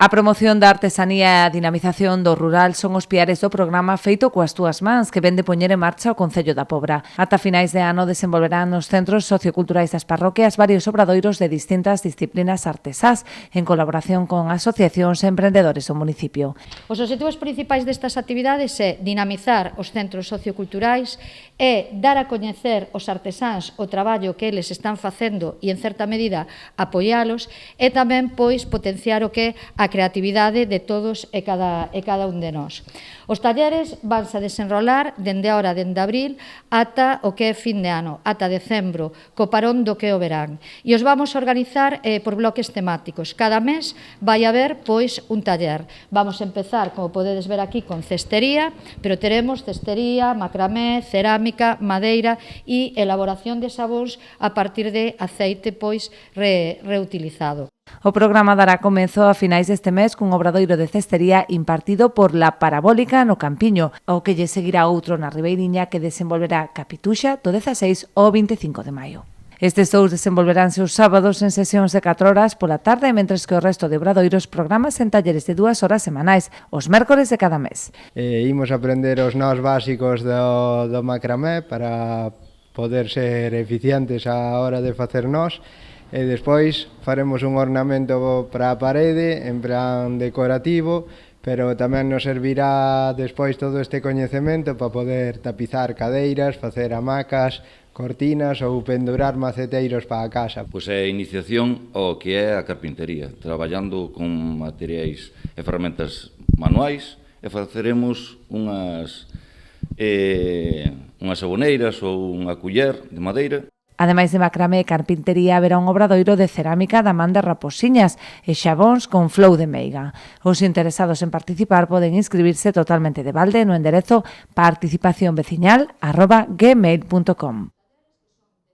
A promoción da artesanía e a dinamización do rural son os piares do programa Feito coas túas mans que ven de poñer en marcha o Concello da Pobra. Ata finais de ano desenvolverán nos centros socioculturais das parroquias varios obradoiros de distintas disciplinas artesás en colaboración con asociacións e emprendedores do municipio. Os obxectivos principais destas actividades é dinamizar os centros socioculturais e dar a coñecer os artesáns o traballo que eles están facendo e, en certa medida, apoialos e tamén, pois, potenciar o que é a creatividade de todos e cada un de nós. Os talleres vanse a desenrolar dende ahora, dende abril, ata o que é fin de ano, ata decembro, co parón do que é o verán. E os vamos a organizar por bloques temáticos. Cada mes vai haber, pois, un taller. Vamos a empezar, como podedes ver aquí, con cestería, pero teremos cestería, macramé, cerámica, madeira e elaboración de sabóns a partir de aceite, pois, reutilizado. O programa dará comezo a finais deste mes cun obradoiro de cestería impartido por La Parabólica no Campiño, ao que lle seguirá outro na Ribeiriña que desenvolverá Capituxa do 16 ao 25 de maio. Estes dous desenvolveránse os sábados en sesións de 4 horas pola tarde, mentres que o resto de obradoiros programas en talleres de 2 horas semanais, os mércores de cada mes. Imos aprender os nós básicos do macramé para poder ser eficientes á hora de facer nós, e despois faremos un ornamento para a parede en plan decorativo, pero tamén nos servirá despois todo este coñecemento para poder tapizar cadeiras, facer hamacas, cortinas ou pendurar maceteiros para a casa. Pois é a iniciación ao que é a carpintería, traballando con materiais e ferramentas manuais, e faceremos unhas saboneiras ou unha culler de madeira. Ademais de macramé e carpintería, haberá un obradoiro de cerámica da man de Raposiñas e xabóns con flou de meiga. Os interesados en participar poden inscribirse totalmente de balde no enderezo participacionveciñal@gmail.com.